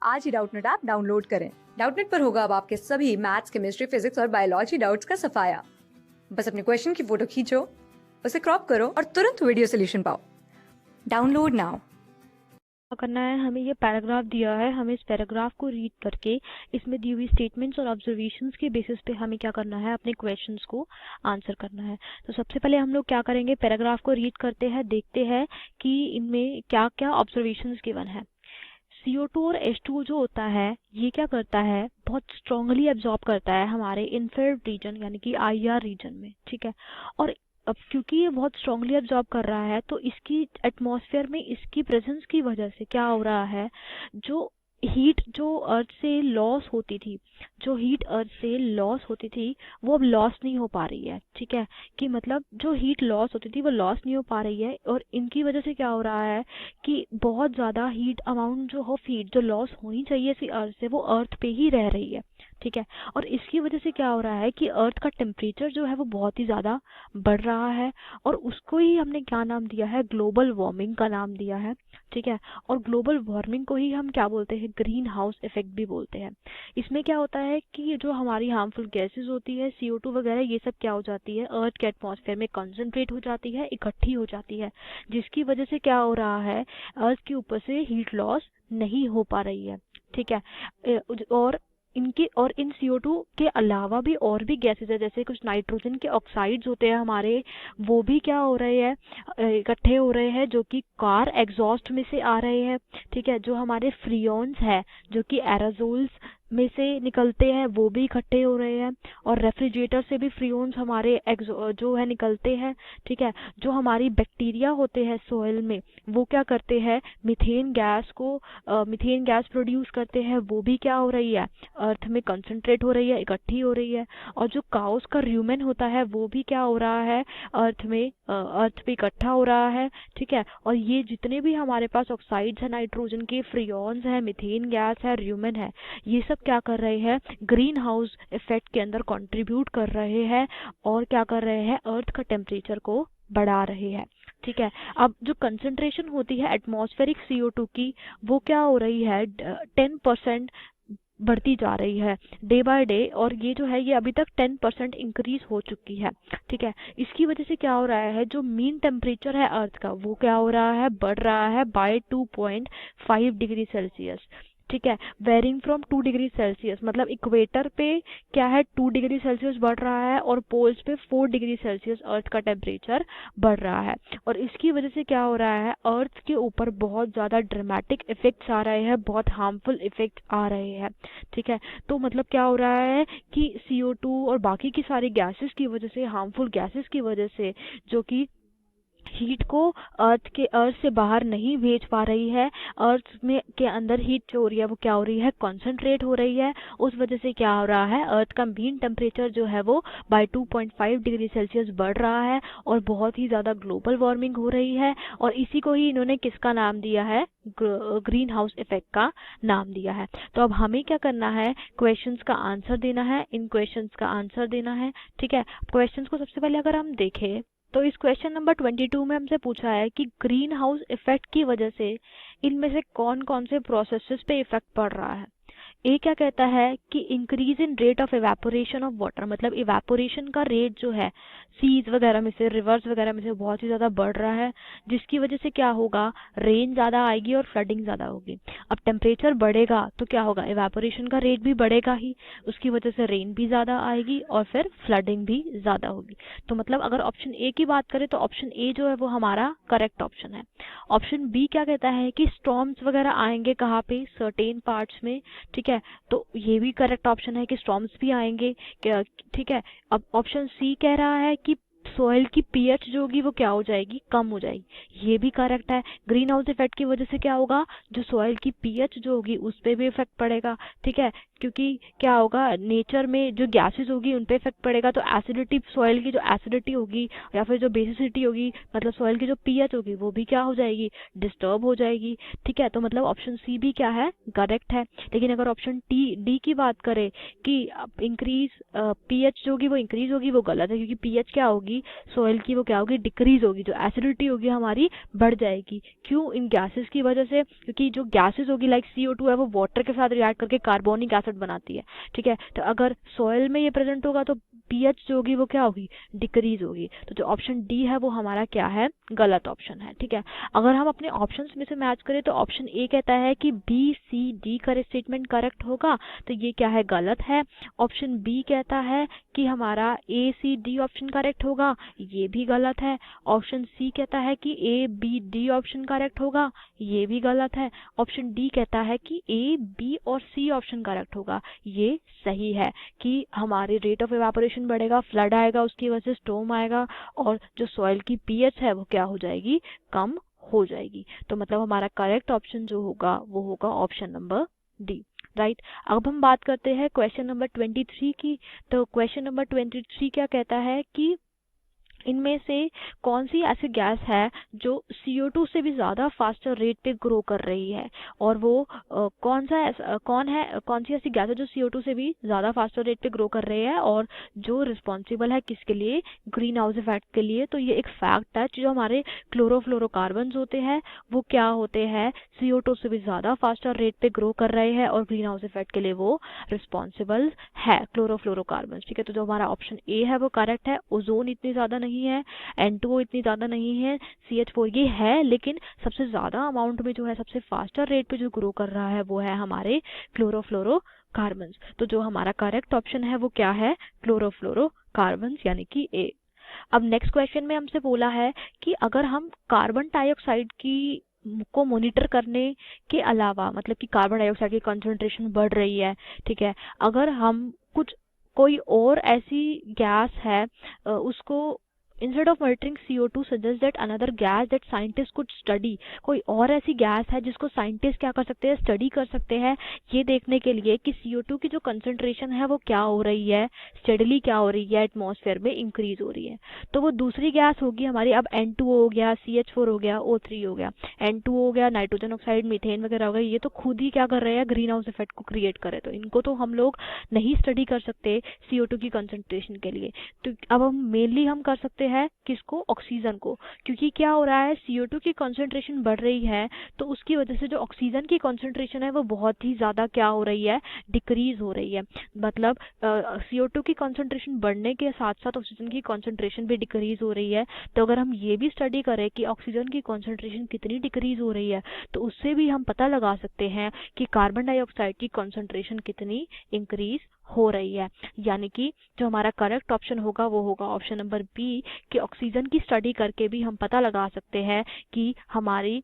आज ही Doubtnut app download करें। Doubtnut पर होगा अब आपके सभी मैथ्स, केमिस्ट्री, फिजिक्स और बायोलॉजी डाउट्स का सफाया। बस अपने क्वेश्चन की फोटो खींचो, उसे क्रॉप करो और तुरंत वीडियो सोल्यूशन पाओ। Download now. करना है, हमें ये पैराग्राफ दिया है, हमें इस पैराग्राफ को रीड करके इसमें दी हुई स्टेटमेंट्स और ऑब्जर्वेशंस के बेसिस पे हमें क्या करना है, अपने क्वेश्चंस को आंसर करना है। तो सबसे पहले हम लोग क्या करेंगे, पैराग्राफ को रीड करते हैं, देखते हैं कि इनमें क्या क्या ऑब्जर्वेशंस गिवन है। CO2 और H2O जो होता है ये क्या करता है, बहुत स्ट्रांगली एब्जॉर्ब करता है हमारे इंफ्रारेड रीजन यानी कि IR रीजन में, ठीक है। और अब क्योंकि ये बहुत स्ट्रांगली एब्जॉर्ब कर रहा है तो इसकी एटमॉस्फेयर में इसकी प्रेजेंस की वजह से क्या हो रहा है, जो हीट जो अर्थ से लॉस होती थी, जो हीट अर्थ से लॉस होती थी वो अब लॉस नहीं हो पा रही है, ठीक है। कि मतलब जो हीट लॉस होती थी वो लॉस नहीं हो पा रही है और इनकी वजह से क्या हो रहा है कि बहुत ज़्यादा हीट अमाउंट जो ऑफ हीट जो लॉस होनी चाहिए इसी अर्थ से वो अर्थ पे ही रह रही है, ठीक है। और इसकी वजह से क्या हो रहा है कि अर्थ का टेम्परेचर जो है वो बहुत ही ज़्यादा बढ़ रहा है और उसको ही हमने क्या नाम दिया है, ग्लोबल वार्मिंग का नाम दिया है, ठीक है। और ग्लोबल वार्मिंग को ही हम क्या बोलते हैं, ग्रीन हाउस इफेक्ट भी बोलते हैं। इसमें क्या होता है कि ये जो हमारी हार्मफुल गैसेस होती है CO2 वगैरह ये सब क्या हो जाती है, अर्थ के एटमॉस्फेयर में कंसंट्रेट हो जाती है, इकट्ठी हो जाती है, जिसकी वजह से क्या हो रहा है, अर्थ के ऊपर से हीट लॉस नहीं हो पा रही है, ठीक है। और इनके और इन CO2 के अलावा भी और भी गैसेस है, जैसे कुछ नाइट्रोजन के ऑक्साइड्स होते हैं हमारे, वो भी क्या हो रहे हैं, इकट्ठे हो रहे हैं, जो कि कार एग्जॉस्ट में से आ रहे हैं, ठीक है। जो हमारे फ्रियोन्स है जो कि एराजोल्स में से निकलते हैं वो भी इकट्ठे हो रहे हैं और रेफ्रिजरेटर से भी फ्रियोन्स हमारे जो है निकलते हैं, ठीक है। जो हमारी बैक्टीरिया होते हैं सोइल में वो क्या करते हैं, मीथेन गैस प्रोड्यूस करते हैं, वो भी क्या हो रही है, अर्थ में कंसंट्रेट हो रही है, इकट्ठी हो रही है। और जो काउस का र्यूमेन होता है वो भी क्या हो रहा है, अर्थ पे इकट्ठा हो रहा है, ठीक है। और ये जितने भी हमारे पास ऑक्साइड्स है, नाइट्रोजन के, फ्रियोन्स है, मीथेन गैस है, र्यूमेन है, ये सब क्या कर रहे हैं, ग्रीन हाउस इफेक्ट के अंदर कंट्रीब्यूट कर रहे हैं और क्या कर रहे हैं, अर्थ का टेम्परेचर को बढ़ा रहे हैं, ठीक है। अब जो कंसंट्रेशन होती है एटमॉस्फेरिक CO2 की वो क्या हो रही है, 10% बढ़ती जा रही है डे बाय डे, और ये जो है ये अभी तक 10% इंक्रीज हो चुकी है, ठीक है। इसकी वजह से क्या हो रहा है, जो मीन टेम्परेचर है अर्थ का वो क्या हो रहा है, बढ़ रहा है बाय 2.5 डिग्री सेल्सियस, ठीक है। वेरिंग फ्रॉम 2 डिग्री सेल्सियस, मतलब इक्वेटर पे क्या है 2 डिग्री सेल्सियस बढ़ रहा है और पोल्स पे 4 डिग्री सेल्सियस अर्थ का टेम्परेचर बढ़ रहा है। और इसकी वजह से क्या हो रहा है, अर्थ के ऊपर बहुत ज़्यादा ड्रामेटिक इफेक्ट्स आ रहे हैं, बहुत हार्मफुल इफेक्ट आ रहे हैं, ठीक है। तो मतलब क्या हो रहा है कि CO2 और बाकी की सारी गैसेस की वजह से, हार्मफुल गैसेस की वजह से, जो कि हीट को अर्थ से बाहर नहीं भेज पा रही है, अर्थ में के अंदर हीट जो हो रही है वो क्या हो रही है, कंसंट्रेट हो रही है। उस वजह से क्या हो रहा है, अर्थ का मीन टेम्परेचर जो है वो बाय 2.5 डिग्री सेल्सियस बढ़ रहा है और बहुत ही ज़्यादा ग्लोबल वार्मिंग हो रही है। और इसी को ही इन्होंने किसका नाम दिया है, ग्रीन हाउस इफेक्ट का नाम दिया है। तो अब हमें क्या करना है, क्वेश्चंस का आंसर देना है, इन क्वेश्चंस का आंसर देना है, ठीक है। क्वेश्चंस को सबसे पहले अगर हम देखें तो इस क्वेश्चन नंबर 22 में हमसे पूछा है कि ग्रीन हाउस इफेक्ट की वजह से इनमें से कौन कौन से प्रोसेसेस पे इफेक्ट पड़ रहा है। ए क्या कहता है कि increase in rate of evaporation of water, मतलब इवेपोरेशन का रेट जो है सीज वगैरह में से, रिवर्स वगैरह में से बहुत ही ज़्यादा बढ़ रहा है, जिसकी वजह से क्या होगा, रेन ज़्यादा आएगी और फ्लडिंग ज़्यादा होगी। अब टेम्परेचर बढ़ेगा तो क्या होगा, इवेपोरेशन का रेट भी बढ़ेगा ही, उसकी वजह से रेन भी ज़्यादा आएगी और फिर फ्लडिंग भी ज़्यादा होगी। तो मतलब अगर ऑप्शन ए की बात करें तो ऑप्शन ए जो है वो हमारा करेक्ट ऑप्शन है। ऑप्शन बी क्या कहता है कि स्टॉर्म्स वगैरह आएंगे कहाँ पे, सर्टेन पार्ट्स में, ठीक है। तो ये भी करेक्ट ऑप्शन है कि स्टॉर्म्स भी आएंगे, ठीक है। अब ऑप्शन सी कह रहा है कि सोइल की पीएच जो होगी वो क्या हो जाएगी, कम हो जाएगी, ये भी करेक्ट है। ग्रीन हाउस इफेक्ट की वजह से क्या होगा, जो सोइल की पीएच जो होगी उस पर भी इफेक्ट पड़ेगा, ठीक है। क्योंकि क्या होगा, नेचर में जो गैसेस होगी उन पे इफेक्ट पड़ेगा, तो एसिडिटी, सॉइल की जो एसिडिटी होगी या फिर जो बेसिसिटी होगी, मतलब सॉइल की जो पीएच होगी वो भी क्या हो जाएगी, डिस्टर्ब हो जाएगी, ठीक है। तो मतलब ऑप्शन सी भी क्या है, करेक्ट है। लेकिन अगर ऑप्शन डी की बात करें कि इंक्रीज पीएच जो होगी वो इंक्रीज होगी, वो गलत है, क्योंकि पीएच क्या होगी, हमारी सॉइल की वो क्या होगी, डिक्रीज होगी, जो एसिडिटी होगी हमारी बढ़ जाएगी। क्यों? इन गैसेस की वजह से, क्योंकि जो गैसेस होगी लाइक CO2 है वो वाटर के साथ रिएक्ट करके कार्बोनिक एसिड बनाती है, ठीक है। तो अगर सॉइल में ये प्रेजेंट होगा तो pH जो होगी वो क्या होगी, डिक्रीज होगी। तो जो ऑप्शन डी है वो हमारा क्या है, गलत ऑप्शन है, ठीक है। अगर हम अपने ऑप्शंस में से मैच करें तो ऑप्शन ए कहता है कि B, C, D का स्टेटमेंट करेक्ट होगा, तो ये क्या है, गलत है। ऑप्शन बी कहता है कि हमारा A, C, D option correct होगा, ये भी गलत है। ऑप्शन सी कहता है कि A, B, D option correct होगा, ये भी गलत है। ऑप्शन डी कहता है कि A, B और C ऑप्शन करेक्ट होगा, ये सही है कि हमारे रेट ऑफ इवेपोरेशन बढ़ेगा, फ्लड आएगा, उसकी वजह से स्टॉर्म आएगा और जो सॉइल की pH है वो क्या हो जाएगी, कम हो जाएगी। तो मतलब हमारा करेक्ट ऑप्शन जो होगा वो होगा ऑप्शन नंबर डी, राइट। अब हम बात करते हैं क्वेश्चन नंबर 23 की। तो क्वेश्चन नंबर 23 क्या कहता है कि इनमें से कौन सी ऐसी गैस है जो CO2 से भी ज़्यादा फास्टर रेट पे ग्रो कर रही है, और वो कौन सी ऐसी गैस है जो CO2 से भी ज़्यादा फास्टर रेट पे ग्रो कर रही है और जो रिस्पॉन्सिबल है किसके लिए, ग्रीन हाउस इफेक्ट के लिए। तो ये एक फैक्ट है, जो हमारे क्लोरोफ्लोरोकार्बन्स होते हैं वो क्या होते हैं, CO2 से भी ज़्यादा फास्टर रेट पे ग्रो कर रहे हैं और ग्रीन हाउस इफेक्ट के लिए वो रिस्पॉन्सिबल है, क्लोरोफ्लोरोकार्बन्स, ठीक है। तो जो हमारा ऑप्शन ए है वो करेक्ट है। ओजोन इतनी ज़्यादा नहीं है, N2O इतनी ज़्यादा नहीं है, CH4 ये है, लेकिन सबसे ज़्यादा अमाउंट में जो है, सबसे फास्टर रेट पे जो ग्रो कर रहा है वो है हमारे क्लोरोफ्लोरोकार्बन्स। तो जो हमारा करेक्ट ऑप्शन है वो क्या है, क्लोरोफ्लोरोकार्बन्स, यानी कि ए। अब नेक्स्ट क्वेश्चन में हमसे बोला है कि अगर हम कार्बन डाइऑक्साइड की को मॉनिटर करने के अलावा, मतलब कि कार्बन डाइऑक्साइड की कंसंट्रेशन बढ़ रही है, ठीक है, अगर हम कोई और ऐसी गैस है उसको instead of monitoring CO2 suggests that another gas that scientists could study, कोई और ऐसी गैस है जिसको साइंटिस्ट क्या कर सकते हैं, स्टडी कर सकते हैं, ये देखने के लिए कि CO2 की जो कंसंट्रेशन है वो क्या हो रही है, स्टेडली क्या हो रही है, एटमॉस्फेयर में इंक्रीज हो रही है। तो वो दूसरी गैस होगी हमारी, अब N2O हो गया, CH4 हो गया, O3 हो गया, N2O हो गया, नाइट्रोजन ऑक्साइड, मीथेन वगैरह हो गया, ये तो खुद ही क्या कर रहे हैं, ग्रीन हाउस इफेक्ट को क्रिएट कर रहे हैं, तो इनको तो हम लोग नहीं स्टडी कर सकते CO2 की कंसंट्रेशन के लिए। तो अब हम मेनली कर सकते हैं किसको, ऑक्सीजन को, क्योंकि क्या हो रहा है, CO2 की कंसंट्रेशन बढ़ रही है तो उसकी वजह से जो ऑक्सीजन की कंसंट्रेशन है वो बहुत ही ज़्यादा क्या हो रही है, डिक्रीज हो रही है। मतलब CO2 की कंसंट्रेशन बढ़ने के साथ साथ ऑक्सीजन की कंसंट्रेशन भी डिक्रीज हो रही है। तो अगर हम ये भी स्टडी करें कि ऑक्सीजन की कंसंट्रेशन कितनी डिक्रीज हो रही है, तो उससे भी हम पता लगा सकते हैं कि कार्बन डाइऑक्साइड की कंसंट्रेशन कितनी इंक्रीज हो रही है। यानी कि जो हमारा करेक्ट ऑप्शन होगा वो होगा ऑप्शन नंबर बी, कि ऑक्सीजन की स्टडी करके भी हम पता लगा सकते हैं कि हमारी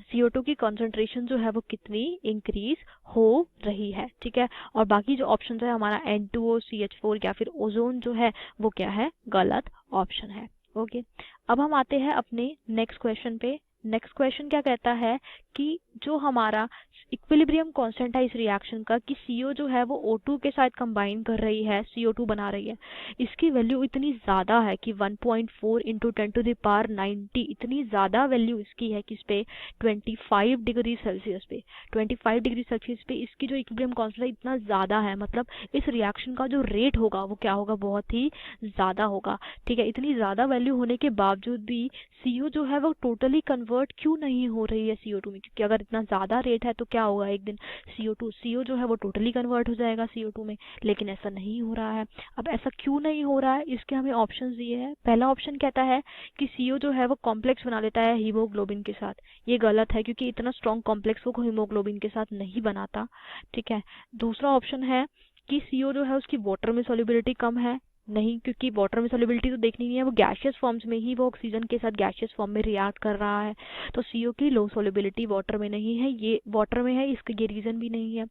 CO2 की कंसंट्रेशन जो है वो कितनी इंक्रीज हो रही है, ठीक है। और बाकी जो ऑप्शन है हमारा N2O, CH4 या फिर ओजोन जो है वो क्या है, गलत ऑप्शन है। ओके, अब हम आते हैं अपने नेक्स्ट क्वेश्चन पे। नेक्स्ट क्वेश्चन क्या कहता है कि जो हमारा इक्विलिब्रियम कांस्टेंट है इस रिएक्शन का, कि CO जो है वो O2 के साथ कंबाइन कर रही है, CO2 बना रही है, इसकी वैल्यू इतनी ज़्यादा है कि 1.4 × 10⁻90, इतनी ज़्यादा वैल्यू इसकी है कि इस पे 25 डिग्री सेल्सियस पे 25 डिग्री सेल्सियस पे इसकी जो इक्विलिब्रियम कांस्टेंट है इतना ज़्यादा है, मतलब इस रिएक्शन का जो रेट होगा वो क्या होगा, बहुत ही ज़्यादा होगा, ठीक है। इतनी ज़्यादा वैल्यू होने के बावजूद भी CO जो है वो टोटली कन्वर्ट क्यों नहीं हो रही है CO2 में, क्योंकि अगर इतना ज़्यादा रेट है तो क्या होगा, एक दिन CO जो है वो टोटली कन्वर्ट हो जाएगा CO2 में, लेकिन ऐसा नहीं हो रहा है। अब ऐसा क्यों नहीं हो रहा है, इसके हमें ऑप्शन दिए हैं। पहला ऑप्शन कहता है कि CO जो है वो कॉम्प्लेक्स बना लेता है हीमोग्लोबिन के साथ, ये गलत है क्योंकि इतना स्ट्रॉन्ग कॉम्प्लेक्स वो हीमोग्लोबिन के साथ नहीं बनाता, ठीक है। दूसरा ऑप्शन है कि CO जो है उसकी वाटर में सॉल्युबिलिटी कम है, नहीं, क्योंकि वाटर में सॉल्युबिलिटी तो देखनी नहीं है, वो गैशियस फॉर्म्स में ही वो ऑक्सीजन के साथ गैशियस फॉर्म में रिएक्ट कर रहा है, तो CO की लो सॉल्युबिलिटी वाटर में नहीं है, ये वाटर में है, इसका ये रीजन भी नहीं है।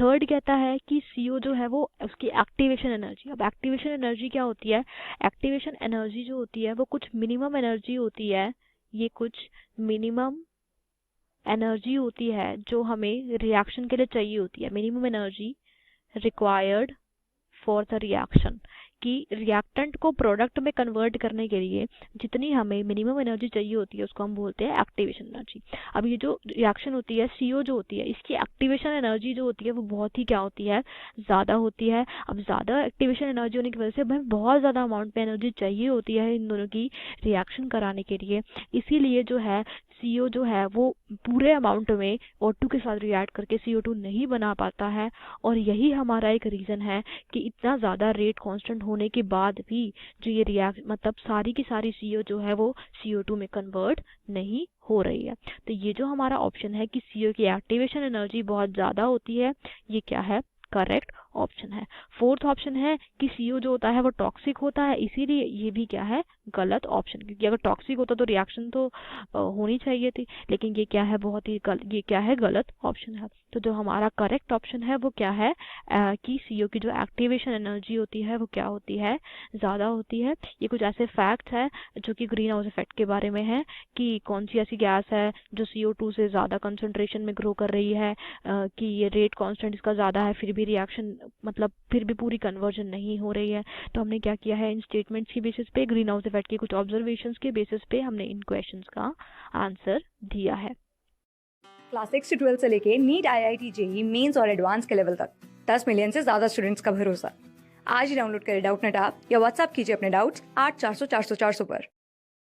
थर्ड कहता है कि CO जो है वो उसकी एक्टिवेशन एनर्जी, अब एक्टिवेशन एनर्जी क्या होती है, एक्टिवेशन एनर्जी जो होती है वो कुछ मिनिमम एनर्जी होती है, ये कुछ मिनिमम एनर्जी होती है जो हमें रिएक्शन के लिए चाहिए होती है, minimum energy required for the reaction. कि रिएक्टेंट को प्रोडक्ट में कन्वर्ट करने के लिए जितनी हमें मिनिमम एनर्जी चाहिए होती है उसको हम बोलते हैं एक्टिवेशन एनर्जी। अब ये जो रिएक्शन होती है CO जो होती है, इसकी एक्टिवेशन एनर्जी जो होती है वो बहुत ही क्या होती है, ज़्यादा होती है। अब ज़्यादा एक्टिवेशन एनर्जी होने की वजह से हमें बहुत ज़्यादा अमाउंट में एनर्जी चाहिए होती है इन दोनों की रिएक्शन कराने के लिए। इसीलिए जो है CO जो है वो पूरे अमाउंट में O2 के साथ रिएक्ट करके CO2 नहीं बना पाता है, और यही हमारा एक रीज़न है कि इतना ज़्यादा रेट कांस्टेंट होने के बाद भी जो ये रिएक्ट मतलब सारी की सारी CO जो है वो CO2 में कन्वर्ट नहीं हो रही है। तो ये जो हमारा ऑप्शन है कि CO की एक्टिवेशन एनर्जी बहुत ज़्यादा होती है, ये क्या है, करेक्ट ऑप्शन है। फोर्थ ऑप्शन है कि CO जो होता है वो टॉक्सिक होता है, इसीलिए ये भी क्या है, गलत ऑप्शन। क्योंकि अगर टॉक्सिक होता तो रिएक्शन तो होनी चाहिए थी, लेकिन ये क्या है, बहुत ही ये क्या है, गलत ऑप्शन है। तो जो हमारा करेक्ट ऑप्शन है वो क्या है, कि CO की जो एक्टिवेशन एनर्जी होती है वो क्या होती है, ज़्यादा होती है। ये कुछ ऐसे फैक्ट्स हैं जो कि ग्रीन हाउस इफेक्ट के बारे में है कि कौन सी ऐसी गैस है जो CO2 से ज़्यादा कंसंट्रेशन में ग्रो कर रही है, कि ये रेट कांस्टेंट इसका ज़्यादा है फिर भी रिएक्शन मतलब फिर भी पूरी कन्वर्जन नहीं हो रही है। तो हमने क्या किया है, इन स्टेटमेंट्स की बेसिस पे, ग्रीन हाउस इफेक्ट के कुछ ऑब्जर्वेशंस के बेसिस पे हमने इन क्वेश्चंस का आंसर दिया है। क्लास 6 से 12 से लेके नीट, IIT, JEE मेंस और एडवांस के लेवल तक 10 मिलियन से ज्यादा स्टूडेंट्स का भरोसा। आज ही डाउनलोड करें डाउटनेट ऐप या व्हाट्सएप कीजिए अपने डाउट्स 8400 400 400 पर।